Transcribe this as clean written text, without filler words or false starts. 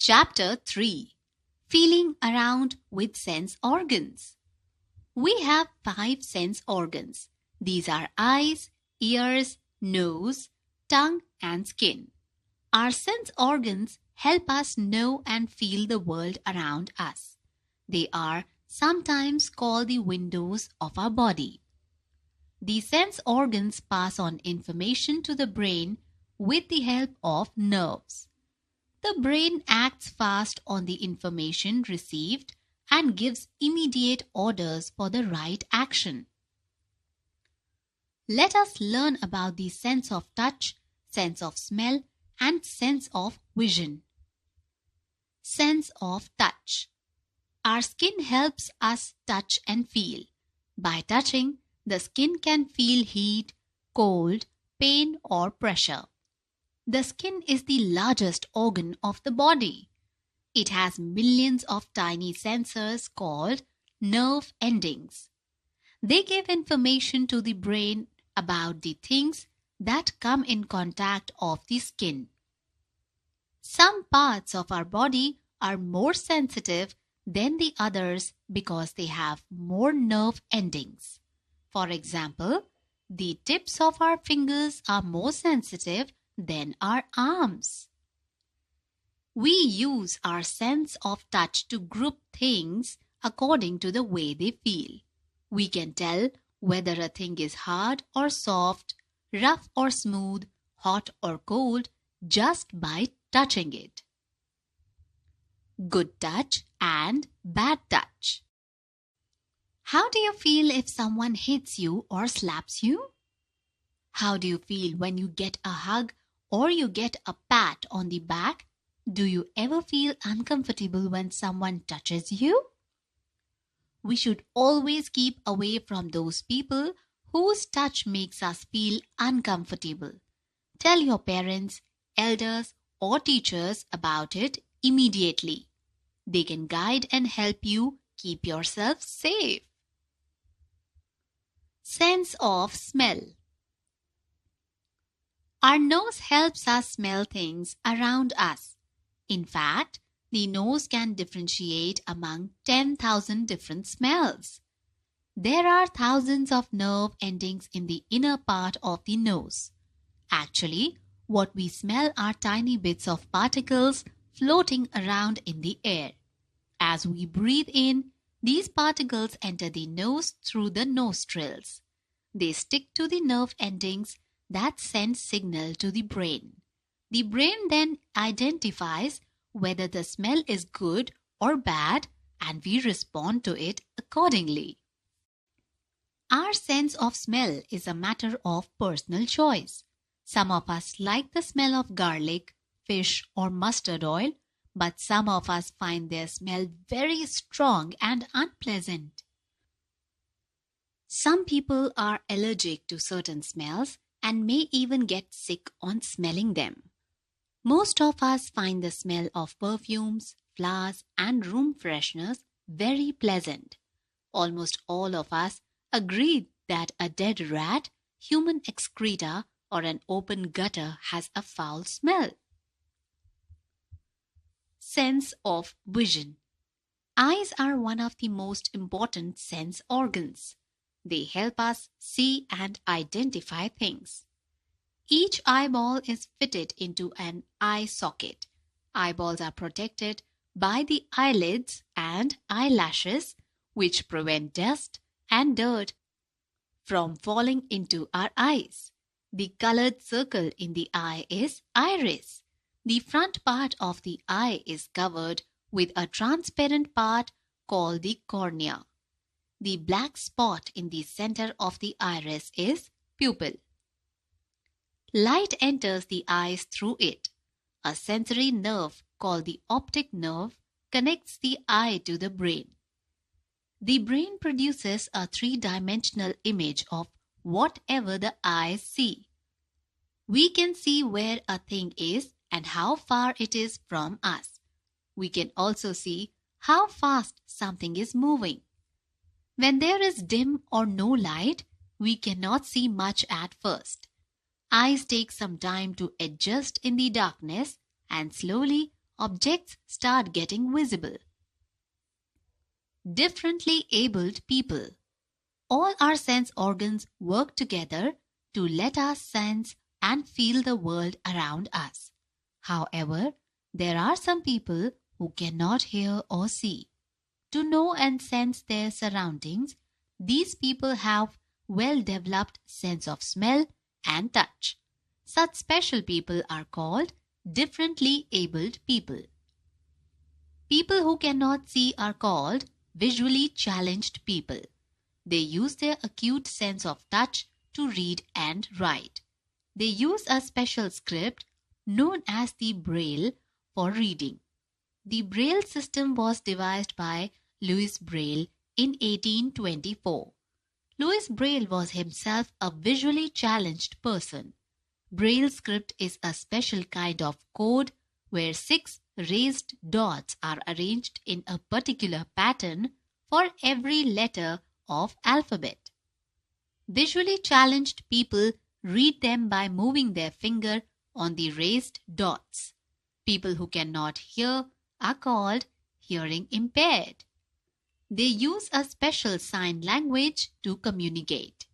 Chapter 3. Feeling around with sense organs. We have 5 sense organs. These are eyes, ears, nose, tongue and skin. Our sense organs help us know and feel the world around us. They are sometimes called the windows of our body. The sense organs pass on information to the brain with the help of nerves. The brain acts fast on the information received and gives immediate orders for the right action. Let us learn about the sense of touch, sense of smell, and sense of vision. Sense of touch. Our skin helps us touch and feel. By touching, the skin can feel heat, cold, pain, or pressure. The skin is the largest organ of the body. It has millions of tiny sensors called nerve endings. They give information to the brain about the things that come in contact of the skin. Some parts of our body are more sensitive than the others because they have more nerve endings. For example, the tips of our fingers are more sensitive than our arms. We use our sense of touch to group things according to the way they feel. We can tell whether a thing is hard or soft, rough or smooth, hot or cold just by touching it. Good touch and bad touch. How do you feel if someone hits you or slaps you? How do you feel when you get a hug or you get a pat on the back? Do you ever feel uncomfortable when someone touches you? We should always keep away from those people whose touch makes us feel uncomfortable. Tell your parents, elders, or teachers about it immediately. They can guide and help you keep yourself safe. Sense of smell. Our nose helps us smell things around us. In fact, the nose can differentiate among 10,000 different smells. There are thousands of nerve endings in the inner part of the nose. Actually, what we smell are tiny bits of particles floating around in the air. As we breathe in, these particles enter the nose through the nostrils. They stick to the nerve endings that send signal to the brain. The brain then identifies whether the smell is good or bad, and we respond to it accordingly. Our sense of smell is a matter of personal choice. Some of us like the smell of garlic, fish, or mustard oil, but some of us find their smell very strong and unpleasant. Some people are allergic to certain smells and may even get sick on smelling them. Most of us find the smell of perfumes, flowers, and room fresheners very pleasant. Almost all of us agree that a dead rat, human excreta, or an open gutter has a foul smell. Sense of vision. Eyes are one of the most important sense organs. They help us see and identify things. Each eyeball is fitted into an eye socket. Eyeballs are protected by the eyelids and eyelashes, which prevent dust and dirt from falling into our eyes. The colored circle in the eye is iris. The front part of the eye is covered with a transparent part called the cornea. The black spot in the center of the iris is pupil. Light enters the eyes through it. A sensory nerve called the optic nerve connects the eye to the brain. The brain produces a three-dimensional image of whatever the eyes see. We can see where a thing is and how far it is from us. We can also see how fast something is moving. When there is dim or no light, we cannot see much at first. Eyes take some time to adjust in the darkness, and slowly objects start getting visible. Differently abled people. All our sense organs work together to let us sense and feel the world around us. However, there are some people who cannot hear or see. To know and sense their surroundings, these people have well-developed sense of smell and touch. Such special people are called differently abled people. People who cannot see are called visually challenged people. They use their acute sense of touch to read and write. They use a special script known as the Braille for reading. The Braille system was devised by Louis Braille in 1824. Louis Braille was himself a visually challenged person. Braille script is a special kind of code where 6 raised dots are arranged in a particular pattern for every letter of alphabet. Visually challenged people read them by moving their finger on the raised dots. People who cannot hear are called hearing impaired. They use a special sign language to communicate.